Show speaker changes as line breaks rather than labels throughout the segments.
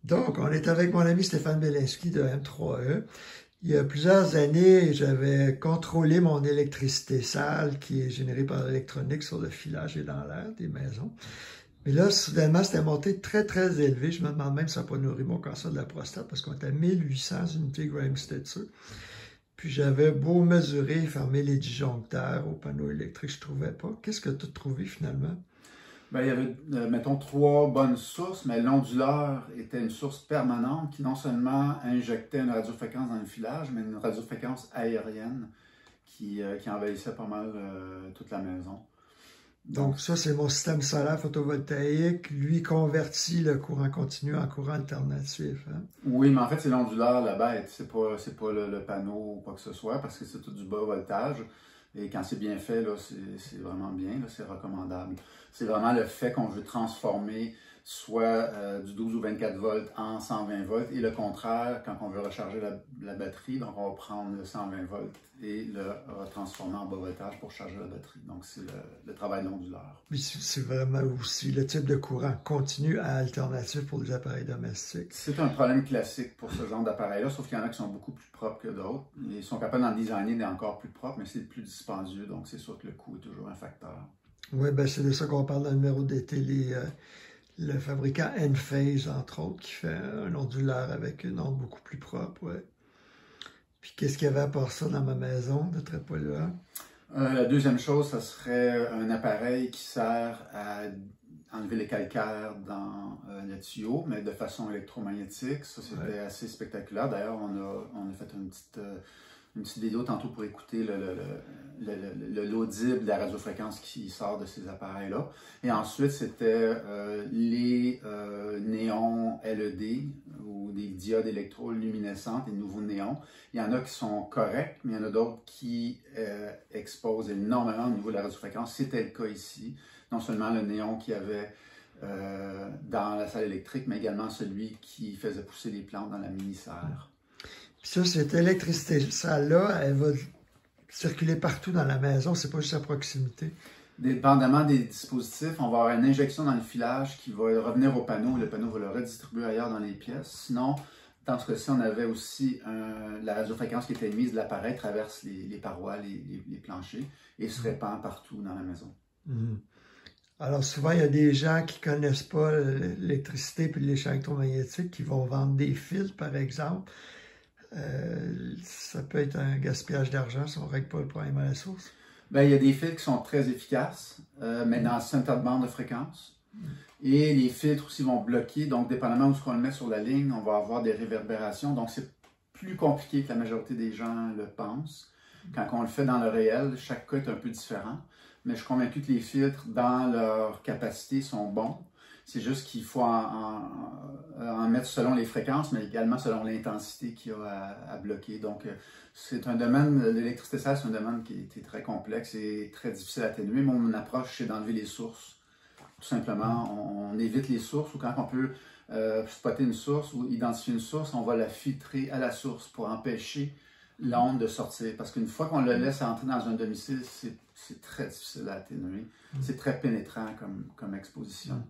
Donc, on est avec mon ami Stéphane Belinski de M3E. Il y a plusieurs années, j'avais contrôlé mon électricité sale qui est générée par l'électronique sur le filage et dans l'air des maisons. Mais là, soudainement, c'était monté très, très élevé. Je me demande même si ça n'a pas nourri mon cancer de la prostate parce qu'on était à 1800 unités Graham-Stetzer. Puis j'avais beau mesurer, fermer les disjoncteurs au panneau électrique, je ne trouvais pas. Qu'est-ce que tu as trouvé finalement?
Ben, il y avait, mettons, 3 bonnes sources, mais l'onduleur était une source permanente qui non seulement injectait une radiofréquence dans le filage, mais une radiofréquence aérienne qui envahissait pas mal toute la maison.
Donc ça, c'est mon système solaire photovoltaïque. Lui convertit le courant continu en courant alternatif. Hein?
Oui, mais en fait, c'est l'onduleur, la bête. C'est pas le panneau ou quoi que ce soit, parce que c'est tout du bas voltage. Et quand c'est bien fait, là, c'est vraiment bien, c'est recommandable. C'est vraiment le fait qu'on veut transformer soit du 12 ou 24 volts en 120 volts et le contraire quand on veut recharger la batterie. Donc, on va prendre le 120 volts et le retransformer en bas voltage pour charger la batterie. Donc, c'est le travail de l'onduleur.
Puis c'est vraiment aussi le type de courant continu à alternatif pour les appareils domestiques.
C'est un problème classique pour ce genre d'appareil-là, sauf qu'il y en a qui sont beaucoup plus propres que d'autres. Ils sont capables d'en designer des encore plus propres, mais c'est plus dispendieux, donc c'est sûr que le coût est toujours un facteur.
Oui, ben c'est de ça qu'on parle dans le numéro d'été, le fabricant Enphase, entre autres, qui fait un onduleur avec une onde beaucoup plus propre. Ouais. Puis qu'est-ce qu'il y avait à part ça dans ma maison de très polluant?
La deuxième chose, ça serait un appareil qui sert à enlever les calcaires dans le tuyau, mais de façon électromagnétique. Ça, c'était assez spectaculaire. D'ailleurs, on a fait une petite vidéo tantôt pour écouter l'audible de la radiofréquence qui sort de ces appareils-là. Et ensuite, c'était les néons LED ou des diodes électroluminescentes, des nouveaux néons. Il y en a qui sont corrects, mais il y en a d'autres qui exposent énormément au niveau de la radiofréquence. C'était le cas ici. Non seulement le néon qu'il y avait dans la salle électrique, mais également celui qui faisait pousser les plantes dans la mini-serre.
Ça, cette électricité sale-là, elle va circuler partout dans la maison, c'est pas juste à proximité.
Dépendamment des dispositifs, on va avoir une injection dans le filage qui va revenir au panneau, le panneau va le redistribuer ailleurs dans les pièces. Sinon, dans ce cas-ci, on avait aussi la radiofréquence qui était émise de l'appareil traverse les parois, les planchers et se répand partout dans la maison.
Alors souvent, il y a des gens qui ne connaissent pas l'électricité et les champs électromagnétiques qui vont vendre des fils, par exemple. Ça peut être un gaspillage d'argent si on ne règle pas le problème à la source.
Bien, il y a des filtres qui sont très efficaces, mais dans certaines bandes de fréquence. Et les filtres aussi vont bloquer, donc dépendamment où on le met sur la ligne, on va avoir des réverbérations. Donc c'est plus compliqué que la majorité des gens le pensent. Quand on le fait dans le réel, chaque cas est un peu différent. Mais je suis convaincu que les filtres, dans leur capacité, sont bons. C'est juste qu'il faut en mettre selon les fréquences, mais également selon l'intensité qu'il y a à bloquer. Donc, c'est un domaine, l'électricité sale, c'est un domaine qui est très complexe et très difficile à atténuer. Mon approche, c'est d'enlever les sources. Tout simplement, on évite les sources ou quand on peut spotter une source ou identifier une source, on va la filtrer à la source pour empêcher l'onde de sortir. Parce qu'une fois qu'on le laisse entrer dans un domicile, c'est très difficile à atténuer. C'est très pénétrant comme exposition.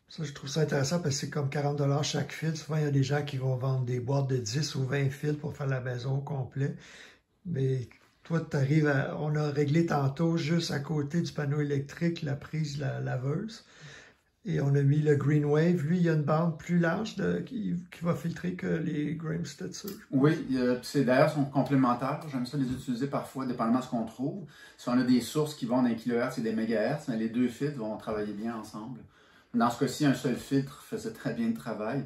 Ça, je trouve ça intéressant parce que c'est comme 40$ chaque fil. Souvent, il y a des gens qui vont vendre des boîtes de 10 ou 20 fils pour faire la maison au complet. Mais toi, tu arrives à... On a réglé tantôt, juste à côté du panneau électrique, la prise, la laveuse. Et on a mis le Green Wave. Lui, il y a une bande plus large qui va filtrer que les Graham-Stetzer.
Oui, d'ailleurs, sont complémentaires. J'aime ça les utiliser parfois, dépendamment de ce qu'on trouve. Si on a des sources qui vont dans les kilohertz et des mégahertz, mais les deux filtres vont travailler bien ensemble. Dans ce cas-ci, un seul filtre faisait très bien le travail.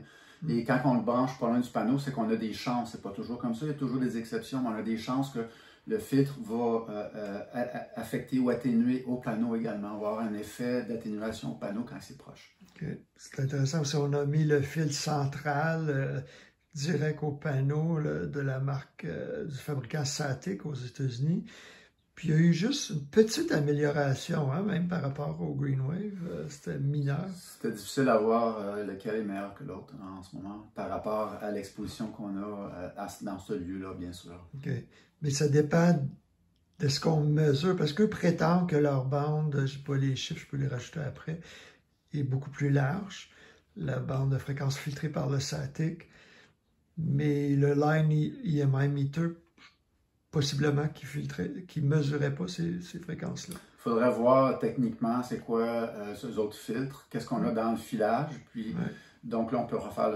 Et quand on le branche pas loin du panneau, c'est qu'on a des chances. C'est pas toujours comme ça, il y a toujours des exceptions, mais on a des chances que le filtre va affecter ou atténuer au panneau également. On va avoir un effet d'atténuation au panneau quand c'est proche.
Okay. C'est intéressant aussi, on a mis le fil central direct au panneau de la marque du fabricant Satic aux États-Unis. Puis il y a eu juste une petite amélioration, hein, même par rapport au Green Wave. C'était mineur.
C'était difficile à voir lequel est meilleur que l'autre en ce moment, par rapport à l'exposition qu'on a dans ce lieu-là, bien sûr.
OK. Mais ça dépend de ce qu'on mesure, parce qu'eux prétendent que leur bande, je n'ai pas les chiffres, je peux les rajouter après, est beaucoup plus large. la bande de fréquence filtrée par le SATIC, mais le Line EMI Meter, possiblement qui ne mesurait pas ces fréquences-là.
Il faudrait voir techniquement c'est quoi ces autres filtres, qu'est-ce qu'on a dans le filage, puis donc là on peut refaire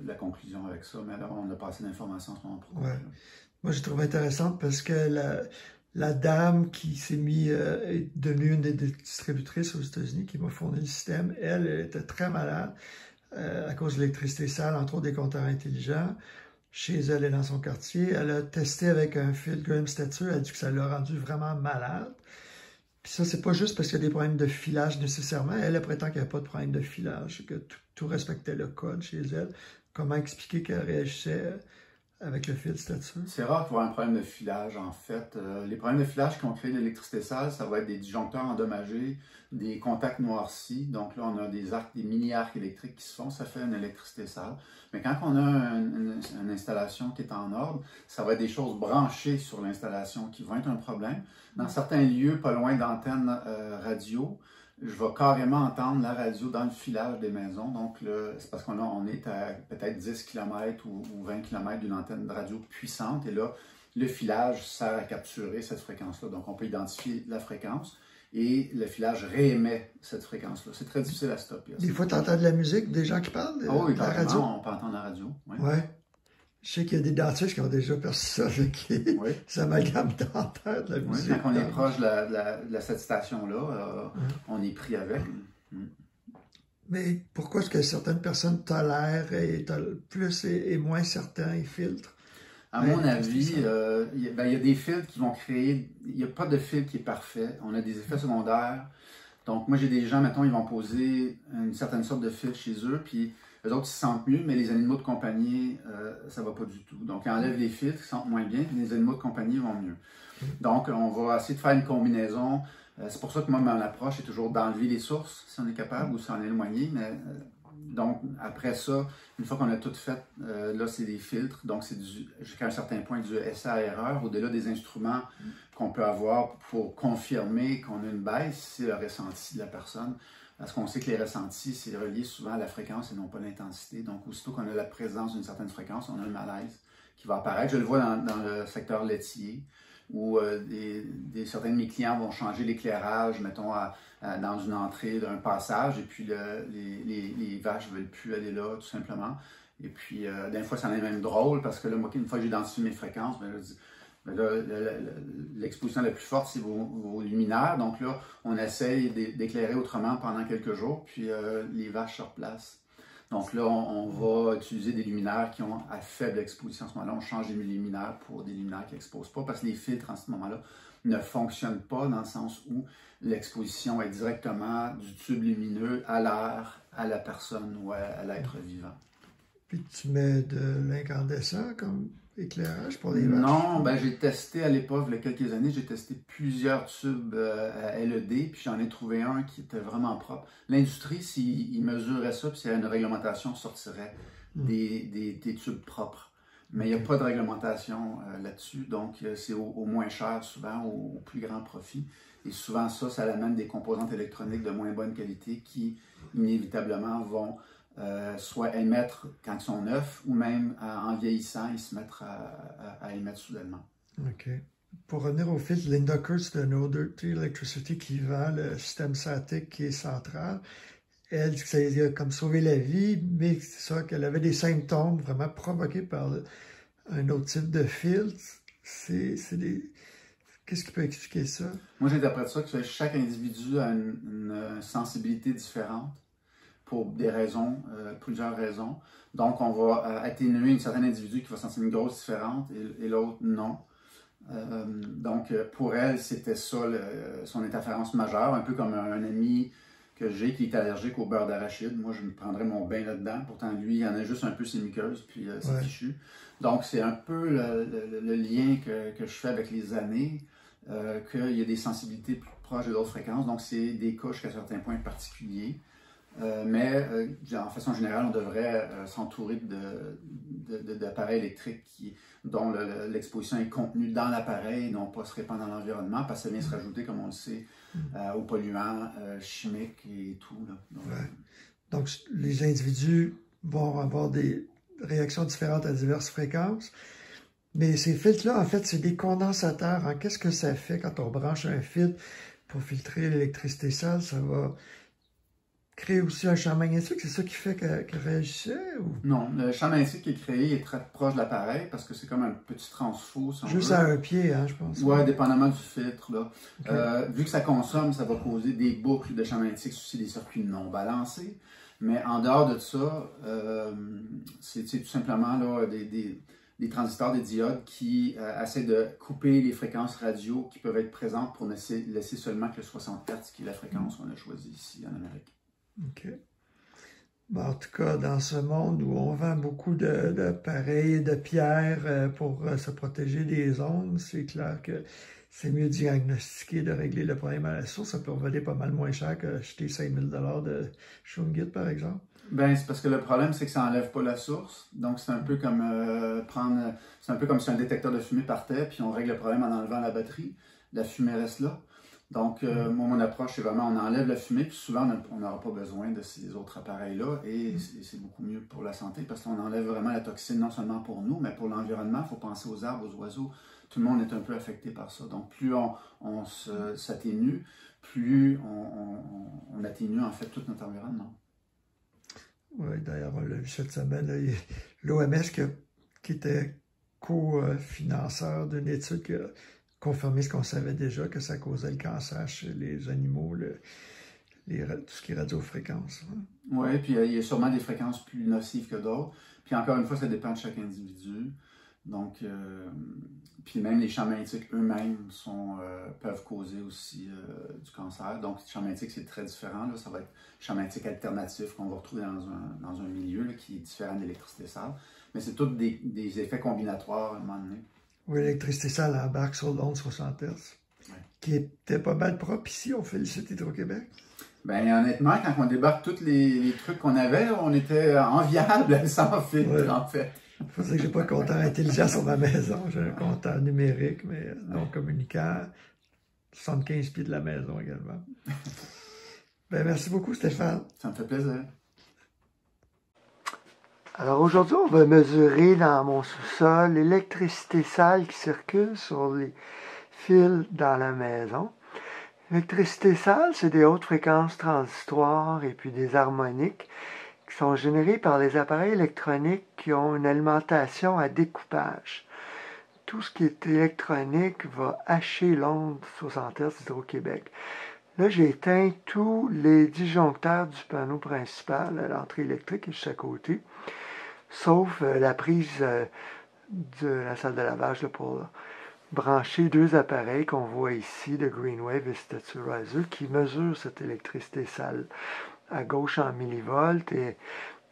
la conclusion avec ça, mais là on a pas assez d'informations en ce moment pour
Moi j'ai trouvé intéressante parce que la dame qui est devenue une des distributrices aux États-Unis, qui m'a fourni le système, elle était très malade à cause de l'électricité sale, entre autres des compteurs intelligents. Chez elle et dans son quartier, elle a testé avec un fil Graham Stature, elle a dit que ça l'a rendu vraiment malade. Puis ça, c'est pas juste parce qu'il y a des problèmes de filage nécessairement. Elle prétend qu'il n'y a pas de problème de filage, que tout respectait le code chez elle. Comment expliquer qu'elle réagissait avec le fil Stature?
C'est rare de voir un problème de filage, en fait. Les problèmes de filage qui ont créé l'électricité sale, ça va être des disjoncteurs endommagés, des contacts noircis. Donc là, on a des mini-arcs électriques qui se font, ça fait une électricité sale. Mais quand on a une installation qui est en ordre, ça va être des choses branchées sur l'installation qui vont être un problème. Dans certains lieux, pas loin d'antennes radio, je vais carrément entendre la radio dans le filage des maisons. Donc, c'est parce qu'on est à peut-être 10 km ou 20 km d'une antenne de radio puissante. Et là, le filage sert à capturer cette fréquence-là. Donc, on peut identifier la fréquence et le filage réémet cette fréquence-là. C'est très difficile à stopper.
Des fois, tu entends de la musique, des gens qui parlent de
la
radio.
On peut entendre la radio. Oui.
Je sais qu'il y a des dentistes qui ont déjà perçu ça, qui s'amalgament dentaire de la musique.
Quand on est proche de cette station-là, on est pris avec.
Mais pourquoi est-ce que certaines personnes tolèrent plus et moins certains filtres?
À mon avis, il y a des filtres qui vont créer... Il n'y a pas de filtre qui est parfait. On a des effets secondaires. Donc, moi, j'ai des gens, mettons, ils vont poser une certaine sorte de filtre chez eux, puis eux autres, ils se sentent mieux, mais les animaux de compagnie, ça ne va pas du tout. Donc, ils enlèvent les filtres, ils se sentent moins bien, puis les animaux de compagnie vont mieux. Donc, on va essayer de faire une combinaison. C'est pour ça que moi, mon approche est toujours d'enlever les sources, si on est capable, ou s'en éloigner. Mais, donc, après ça, une fois qu'on a tout fait, là, c'est des filtres. Donc, c'est jusqu'à un certain point du essai à erreur, au-delà des instruments qu'on peut avoir pour confirmer qu'on a une baisse, c'est le ressenti de la personne. Parce qu'on sait que les ressentis, c'est relié souvent à la fréquence et non pas l'intensité. Donc, aussitôt qu'on a la présence d'une certaine fréquence, on a un malaise qui va apparaître. Je le vois dans le secteur laitier, où certains de mes clients vont changer l'éclairage, mettons, dans une entrée d'un passage, et puis les vaches ne veulent plus aller là, tout simplement. Et puis, des fois, ça en est même drôle, parce que là, moi, une fois que j'ai identifié mes fréquences, je dis, l'exposition la plus forte, c'est vos luminaires. Donc là, on essaye d'éclairer autrement pendant quelques jours, puis les vaches se replacent. Donc là, on va utiliser des luminaires qui ont à faible exposition. À ce moment-là, on change les luminaires pour des luminaires qui n'exposent pas, parce que les filtres, en ce moment-là, ne fonctionnent pas dans le sens où l'exposition est directement du tube lumineux à l'air, à la personne ou à l'être vivant.
Puis tu mets de l'incandescent comme éclairage pour les vaches?
Non, ben j'ai testé à l'époque, il y a quelques années, j'ai testé plusieurs tubes à LED, puis j'en ai trouvé un qui était vraiment propre. L'industrie, s'ils mesuraient ça, puis s'il y a une réglementation, sortirait des tubes propres. Mais il n'y a pas de réglementation là-dessus, donc c'est au moins cher souvent, au plus grand profit. Et souvent ça amène des composantes électroniques de moins bonne qualité qui, inévitablement, vont soit émettre quand ils sont neufs, ou même en vieillissant, ils se mettent à émettre soudainement.
OK. Pour revenir au filtre, Linda Kurtz de No Dirty Electricity qui vend le système SATIC qui est central, elle dit que ça a comme sauvé la vie, mais c'est ça, qu'elle avait des symptômes vraiment provoqués par un autre type de filtre. Qu'est-ce qui peut expliquer ça?
Moi, j'interprète ça que chaque individu a une sensibilité différente pour des raisons, plusieurs raisons. Donc, on va atténuer un certain individu qui va sentir une grosse différence et l'autre non. Donc, pour elle, c'était ça son interférence majeure, un peu comme un ami que j'ai qui est allergique au beurre d'arachide. Moi, je me prendrais mon bain là-dedans. Pourtant, lui, il en a juste un peu ses muqueuses, puis c'est fichu. Donc, c'est un peu le lien que je fais avec les années, qu'il y a des sensibilités plus proches de d'autres fréquences. Donc, c'est des cas jusqu'à certains points particuliers. Mais en façon générale, on devrait s'entourer d'appareils électriques dont l'exposition est contenue dans l'appareil et non pas se répand dans l'environnement, parce que ça vient se rajouter, comme on le sait, aux polluants chimiques et tout. Là. Donc,
Donc, les individus vont avoir des réactions différentes à diverses fréquences. Mais ces filtres-là, en fait, c'est des condensateurs. Hein. Qu'est-ce que ça fait quand on branche un filtre pour filtrer l'électricité sale? Ça va créer aussi un champ magnétique. C'est ça qui fait que réagissait? Ou...
Non, le champ magnétique qui est créé est très proche de l'appareil parce que c'est comme un petit transfo, si on
Juste
veut.
à un pied, hein, je pense.
Ouais, dépendamment du filtre. Là.
Okay.
Vu que ça consomme, ça va causer des boucles de champ magnétique, c'est des circuits non balancés. Mais en dehors de ça, c'est tout simplement là, des transistors, des diodes qui essaient de couper les fréquences radio qui peuvent être présentes pour laisser seulement que le 60 Hz, qui est la fréquence qu'on a choisie ici en Amérique.
OK. Bon, en tout cas, dans ce monde où on vend beaucoup d'appareils et de pierres pour se protéger des ondes, c'est clair que c'est mieux diagnostiquer, de régler le problème à la source. Ça peut revenir pas mal moins cher qu'acheter 5000 $ de Shungit, par exemple.
Ben, c'est parce que le problème, c'est que ça n'enlève pas la source. Donc, c'est un peu comme c'est un peu comme si un détecteur de fumée partait, puis on règle le problème en enlevant la batterie. La fumée reste là. Donc, moi, mon approche, c'est vraiment, on enlève la fumée, puis souvent, on n'aura pas besoin de ces autres appareils-là, et c'est beaucoup mieux pour la santé, parce qu'on enlève vraiment la toxine, non seulement pour nous, mais pour l'environnement. Il faut penser aux arbres, aux oiseaux. Tout le monde est un peu affecté par ça. Donc, plus on s'atténue, plus on atténue, en fait, tout notre environnement.
Oui, d'ailleurs, on l'a vu cette semaine, l'OMS qui était co-financeur d'une étude qui a confirmé ce qu'on savait déjà, que ça causait le cancer chez les animaux, tout ce qui est radiofréquence. Hein.
Oui, puis il y a sûrement des fréquences plus nocives que d'autres. Puis encore une fois, ça dépend de chaque individu. Donc, puis même les champs magnétiques eux-mêmes peuvent causer aussi du cancer. Donc, les champs magnétiques, c'est très différent. Là. Ça va être champ magnétique alternatif qu'on va retrouver dans un milieu là, qui est différent de l'électricité sale. Mais c'est tous des effets combinatoires à un moment donné.
Oui, l'électricité sale embarque sur l'onde 60 Hz, qui était pas mal propre ici. On félicite Hydro-Québec.
Bien, honnêtement, quand on débarque tous les trucs qu'on avait, on était enviables sans filtre, en fait.
Il faut dire que j'ai pas de compteur intelligent sur ma maison. J'ai un compteur numérique, mais non communicant. 75 pieds de la maison également. Ben, merci beaucoup, Stéphane.
Ça me fait plaisir.
Alors aujourd'hui, on va mesurer dans mon sous-sol l'électricité sale qui circule sur les fils dans la maison. L'électricité sale, c'est des hautes fréquences transitoires et puis des harmoniques qui sont générées par les appareils électroniques qui ont une alimentation à découpage. Tout ce qui est électronique va hacher l'onde 60 Hz d'Hydro-Québec. Là, j'ai éteint tous les disjoncteurs du panneau principal à l'entrée électrique et juste à côté, sauf la prise de la salle de lavage là, pour brancher deux appareils qu'on voit ici, de Greenwave et Staturizer, qui mesurent cette électricité sale. À gauche en millivolts et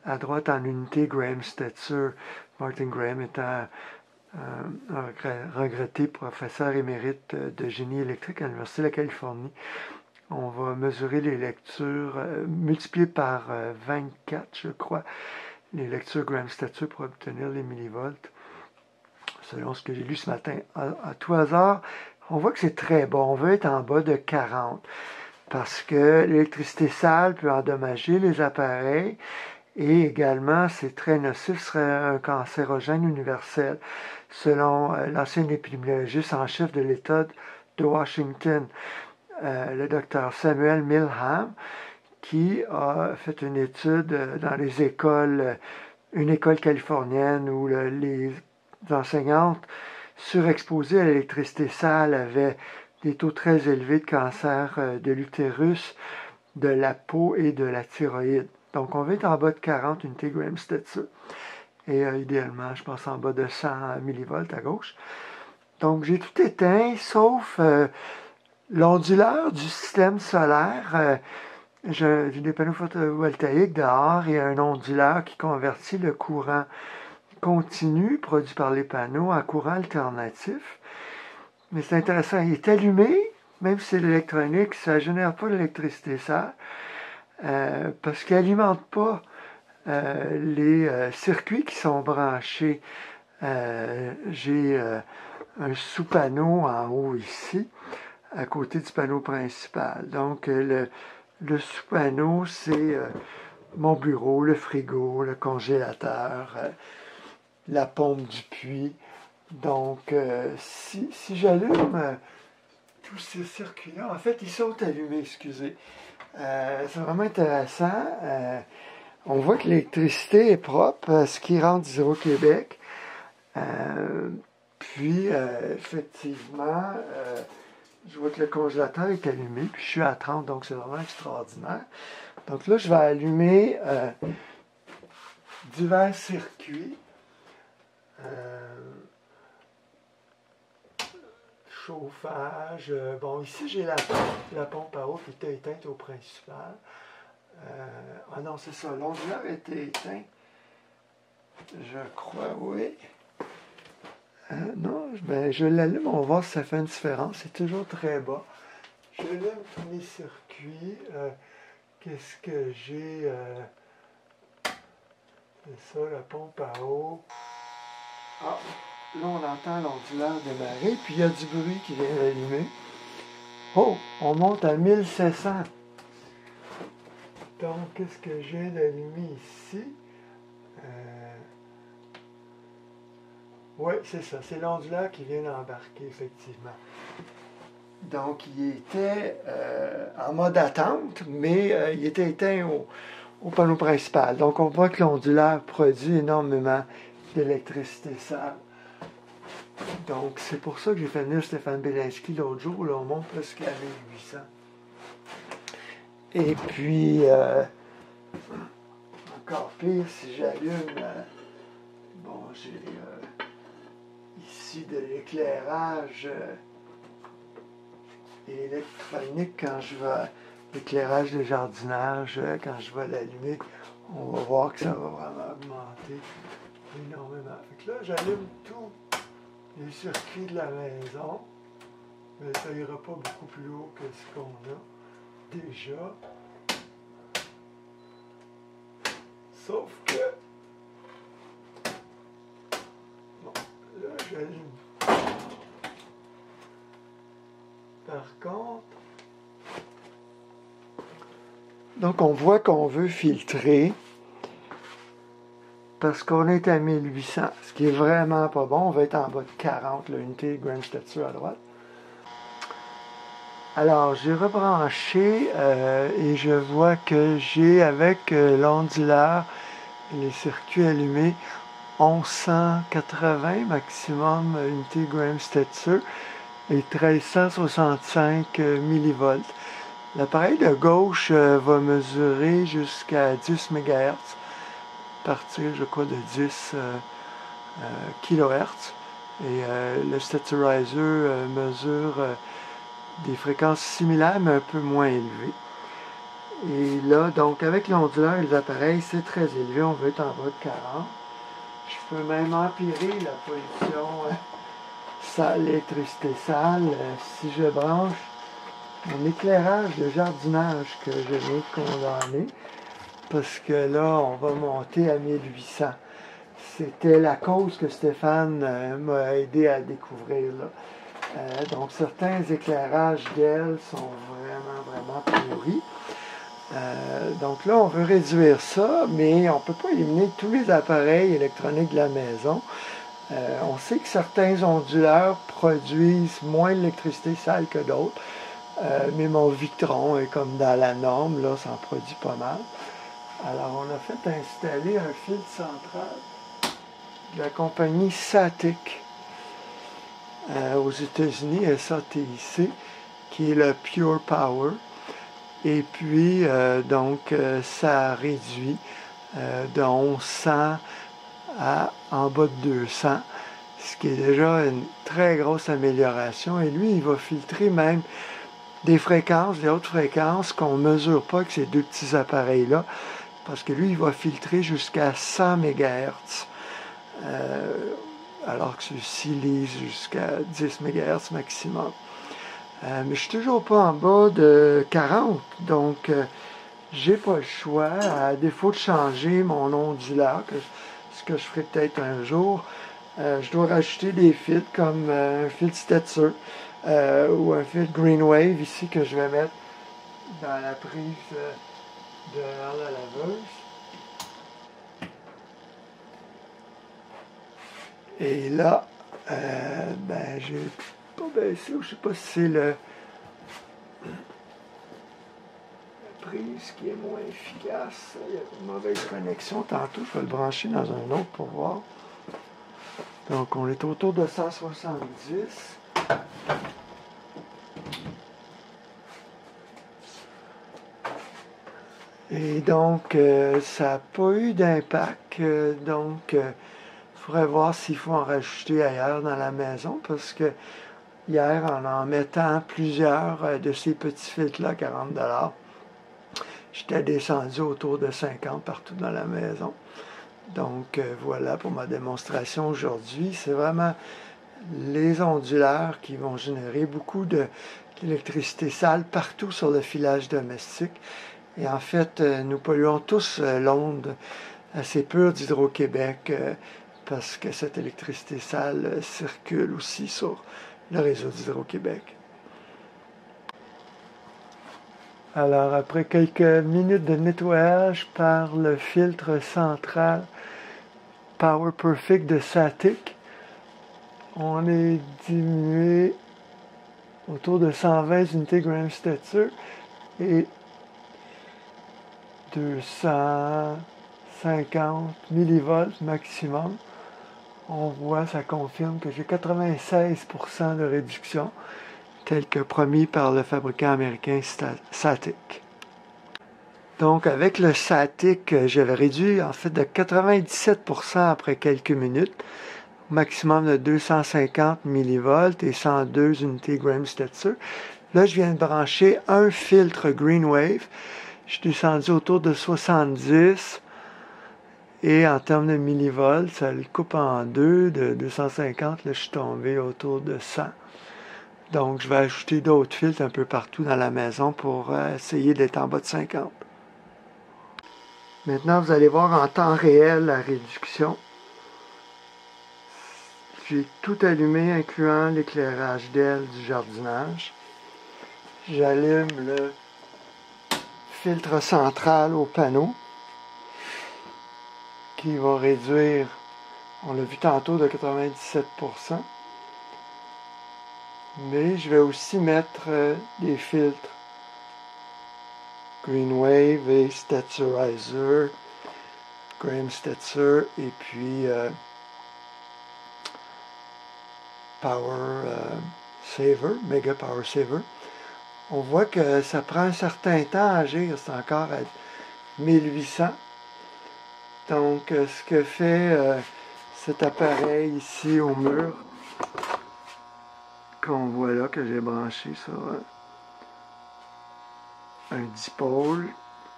à droite en unité Graham-Stetzer. Martin Graham étant un regretté professeur émérite de génie électrique à l'Université de la Californie. On va mesurer les lectures multipliées par 24, je crois, les lectures Graham-Stetzer pour obtenir les millivolts. Selon ce que j'ai lu ce matin à tout hasard, on voit que c'est très bon. On veut être en bas de 40 parce que l'électricité sale peut endommager les appareils et également, c'est très nocif, ce serait un cancérogène universel, selon l'ancien épidémiologiste en chef de l'État de Washington, le docteur Samuel Milham, qui a fait une étude dans les écoles, une école californienne où les enseignantes surexposées à l'électricité sale avaient des taux très élevés de cancer de l'utérus, de la peau et de la thyroïde. Donc, on va être en bas de 40 unités Graham-Stetzer. Et idéalement, je pense en bas de 100 millivolts à gauche. Donc, j'ai tout éteint, sauf l'onduleur du système solaire. J'ai des panneaux photovoltaïques dehors et un onduleur qui convertit le courant continu produit par les panneaux en courant alternatif. Mais c'est intéressant, il est allumé, même si c'est l'électronique, ça ne génère pas d'électricité sale, parce qu'il n'alimente pas les circuits qui sont branchés. J'ai un sous-panneau en haut ici, à côté du panneau principal. Donc, le sous-panneau, c'est mon bureau, le frigo, le congélateur, la pompe du puits. Donc, si j'allume tous ces circuits-là, en fait, ils sont allumés, excusez. C'est vraiment intéressant. On voit que l'électricité est propre, ce qui rentre d'Hydro-Québec. Puis, effectivement, je vois que le congélateur est allumé, puis je suis à 30, donc c'est vraiment extraordinaire. Donc là, je vais allumer divers circuits. Chauffage. Bon, ici, j'ai la pompe à eau qui était éteinte au principal. Ah non, c'est ça. L'onduleur était éteint. Je crois, oui. Non, ben, je l'allume, on va voir si ça fait une différence. C'est toujours très bas. J'allume tous mes circuits. Qu'est-ce que j'ai? C'est ça, la pompe à eau. Ah, là, on entend l'onduleur démarrer, puis il y a du bruit qui vient d'allumer. Oh, on monte à 1700. Donc, qu'est-ce que j'ai d'allumer ici? Oui, c'est ça. C'est l'onduleur qui vient d'embarquer, effectivement. Donc, il était en mode attente, mais il était éteint au panneau principal. Donc, on voit que l'onduleur produit énormément d'électricité sale. Donc, c'est pour ça que j'ai fait venir Stéphane Bielinski l'autre jour. Là, on monte presque à 1800. Et puis, encore pire, si j'allume, bon, j'ai ici de l'éclairage électronique quand je vais, l'éclairage de jardinage, quand je vais l'allumer, on va voir que ça va vraiment augmenter énormément. Fait que là, j'allume tous les circuits de la maison, mais ça ira pas beaucoup plus haut que ce qu'on a déjà. Sauf que, bon, là, j'allume. Par contre, donc on voit qu'on veut filtrer parce qu'on est à 1800, ce qui est vraiment pas bon. On va être en bas de 40, l'unité Graham Stetzer à droite. Alors, j'ai rebranché et je vois que j'ai, avec l'onduleur et les circuits allumés, 1180 maximum unité Graham Stetzer et 1365 millivolts. L'appareil de gauche va mesurer jusqu'à 10 MHz, à partir, je crois, de 10 kHz. Et le Stetzerizer mesure des fréquences similaires, mais un peu moins élevées. Et là, donc, avec l'onduleur et les appareils, c'est très élevé. On veut être en bas de 40. Je peux même empirer la pollution, l'électricité sale, si je branche mon éclairage de jardinage que je viens de condamner, parce que là, on va monter à 1800. C'était la cause que Stéphane m'a aidé à découvrir, là. Donc, certains éclairages d'ailes sont vraiment pourris. Donc là, on veut réduire ça, mais on ne peut pas éliminer tous les appareils électroniques de la maison. On sait que certains onduleurs produisent moins d'électricité sale que d'autres. Mais mon Victron est comme dans la norme, là, ça en produit pas mal. Alors, on a fait installer un fil central de la compagnie SATIC aux États-Unis, SATIC, qui est le Pure Power. Et puis, donc, ça réduit de 1100 à en bas de 200, ce qui est déjà une très grosse amélioration. Et lui, il va filtrer même des fréquences, des hautes fréquences qu'on ne mesure pas avec ces deux petits appareils-là, parce que lui, il va filtrer jusqu'à 100 MHz, alors que ceux-ci lisent jusqu'à 10 MHz maximum. Mais je ne suis toujours pas en bas de 40, donc j'ai pas le choix, à défaut de changer mon onduleur, ce que je ferai peut-être un jour, je dois rajouter des fils comme un fil Stetzer, ou un fil Green Wave ici que je vais mettre dans la prise de la laveuse. Et là, ben, j'ai pas baissé, je sais pas si c'est la prise qui est moins efficace. Il y a une mauvaise connexion tantôt, je vais le brancher dans un autre pour voir. Donc on est autour de 170. Et donc, ça n'a pas eu d'impact. Donc, il faudrait voir s'il faut en rajouter ailleurs dans la maison, parce que hier, en mettant plusieurs de ces petits filtres-là, 40$, j'étais descendu autour de 50 partout dans la maison. Donc, voilà pour ma démonstration aujourd'hui. C'est vraiment les onduleurs qui vont générer beaucoup d'électricité sale partout sur le filage domestique. Et en fait, nous polluons tous l'onde assez pure d'Hydro-Québec parce que cette électricité sale circule aussi sur le réseau d'Hydro-Québec. Alors, après quelques minutes de nettoyage par le filtre central Power Perfect de Satic, on est diminué autour de 120 unités Graham Stetzer et 250 millivolts maximum. On voit, ça confirme que j'ai 96% de réduction, tel que promis par le fabricant américain Satic. Donc, avec le Satic, j'avais réduit en fait de 97% après quelques minutes, maximum de 250 millivolts et 102 unités Graham Stetzer. Là, je viens de brancher un filtre Green Wave. Je suis descendu autour de 70 et en termes de millivolts, ça le coupe en deux, de 250, là je suis tombé autour de 100. Donc je vais ajouter d'autres filtres un peu partout dans la maison pour essayer d'être en bas de 50. Maintenant, vous allez voir en temps réel la réduction. J'ai tout allumé, incluant l'éclairage d'aile du jardinage. J'allume le filtre central au panneau qui va réduire, on l'a vu tantôt, de 97%. Mais je vais aussi mettre des filtres Green Wave et Stetzerizer, Graham Stetzer et puis Power Saver, Mega Power Saver. On voit que ça prend un certain temps à agir, c'est encore à 1800. Donc, ce que fait cet appareil ici au mur, qu'on voit là, que j'ai branché sur un dipôle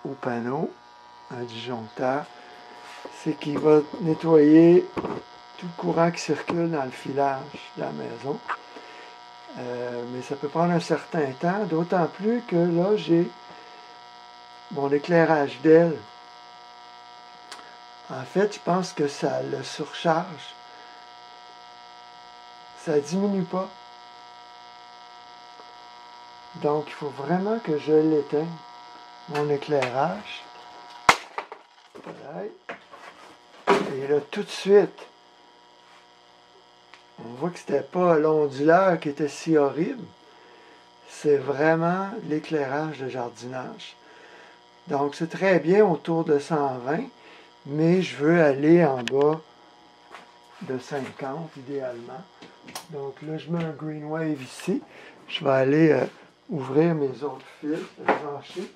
au panneau, un disjoncteur, c'est qu'il va nettoyer tout le courant qui circule dans le filage de la maison. Mais ça peut prendre un certain temps, d'autant plus que là, j'ai mon éclairage d'aile. En fait, je pense que ça le surcharge. Ça ne diminue pas. Donc, il faut vraiment que je l'éteigne, mon éclairage. Voilà. Et là, tout de suite, on voit que c'était pas l'onduleur qui était si horrible. C'est vraiment l'éclairage de jardinage. Donc, c'est très bien autour de 120, mais je veux aller en bas de 50 idéalement. Donc là, je mets un Green Wave ici. Je vais aller ouvrir mes autres fils, les brancher.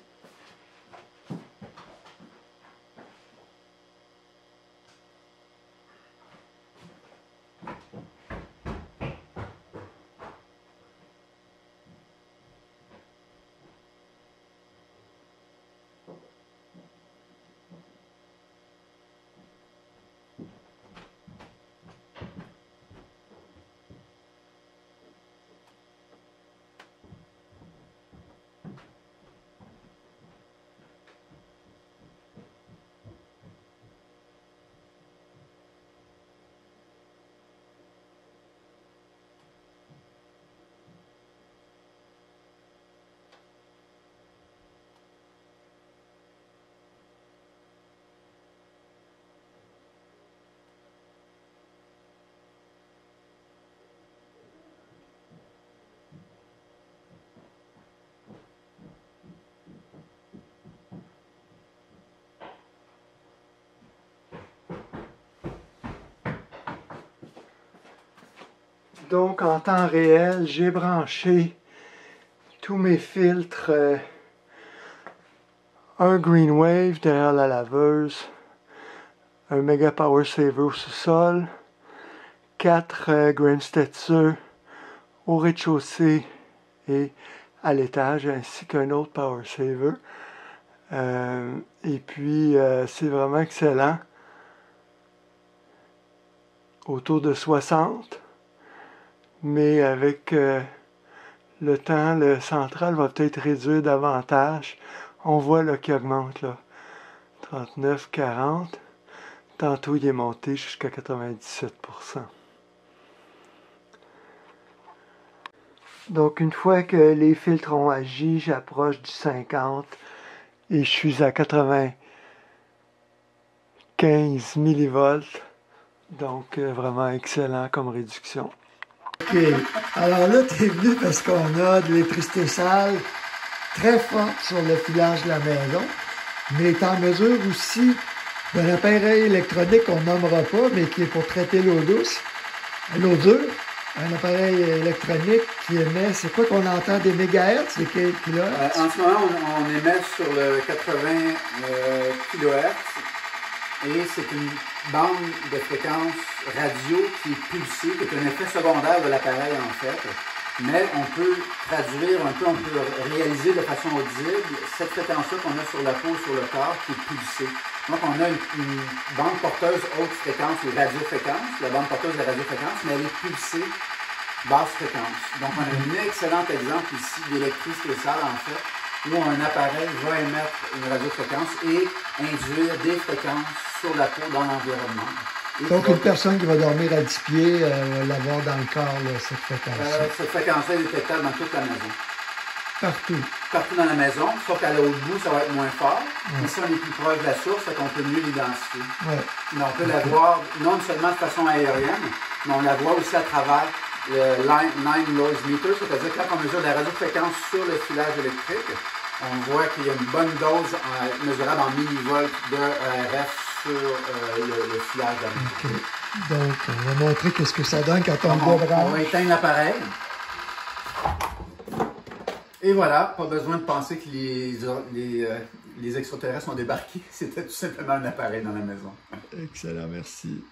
Donc en temps réel, j'ai branché tous mes filtres, un Green Wave derrière la laveuse, un Mega Power Saver au sous-sol, 4 Graham Stetzer au rez-de-chaussée et à l'étage, ainsi qu'un autre Power Saver. Et puis c'est vraiment excellent. Autour de 60, mais avec le temps, le central va peut-être réduire davantage. On voit là qu'il augmente là, 39, 40. Tantôt il est monté jusqu'à 97%. Donc une fois que les filtres ont agi, j'approche du 50 et je suis à 95 millivolts. Donc vraiment excellent comme réduction. OK. Alors là, tu es venu parce qu'on a de l'électricité sale très forte sur le filage de la maison, mais tu es en mesure aussi d'un appareil électronique qu'on nommera pas, mais qui est pour traiter l'eau douce, l'eau dure, un appareil électronique qui émet, c'est quoi qu'on entend, des mégahertz, des kilohertz?
En ce moment, on émet sur le 80 kHz et c'est une bande de fréquence radio qui est pulsée, qui est un effet secondaire de l'appareil en fait. Mais on peut traduire un peu, on peut réaliser de façon audible cette fréquence-là qu'on a sur la peau, sur le corps, qui est pulsée. Donc on a une bande porteuse haute fréquence, ou radiofréquence, la bande porteuse de radiofréquence, mais elle est pulsée basse fréquence. Donc on a un excellent exemple ici d'électricité sale en fait, où un appareil va émettre une radiofréquence et induire des fréquences sur la peau dans l'environnement.
Donc, une personne qui va dormir à 10 pieds va l'avoir dans le corps, là, cette fréquence-là.
Cette fréquence-là est détectable dans toute la maison.
Partout.
Partout dans la maison, sauf qu'à l'autre bout, ça va être moins fort. Ouais. Ici, on est plus proche de la source, fait qu'on peut mieux l'identifier. Ouais. Mais on peut la voir non seulement de façon aérienne, mais on la voit aussi à travers le line noise meter, c'est-à-dire quand on mesure la radiofréquence sur le filage électrique, on voit qu'il y a une bonne dose mesurable en millivolts de RF sur le filage de la maison. Okay. Donc, on va montrer qu'est-ce que ça donne quand on le débranche. On va éteindre l'appareil. Et voilà, pas besoin de penser que les extraterrestres ont débarqué. C'était tout simplement un appareil dans la maison.
Excellent, merci.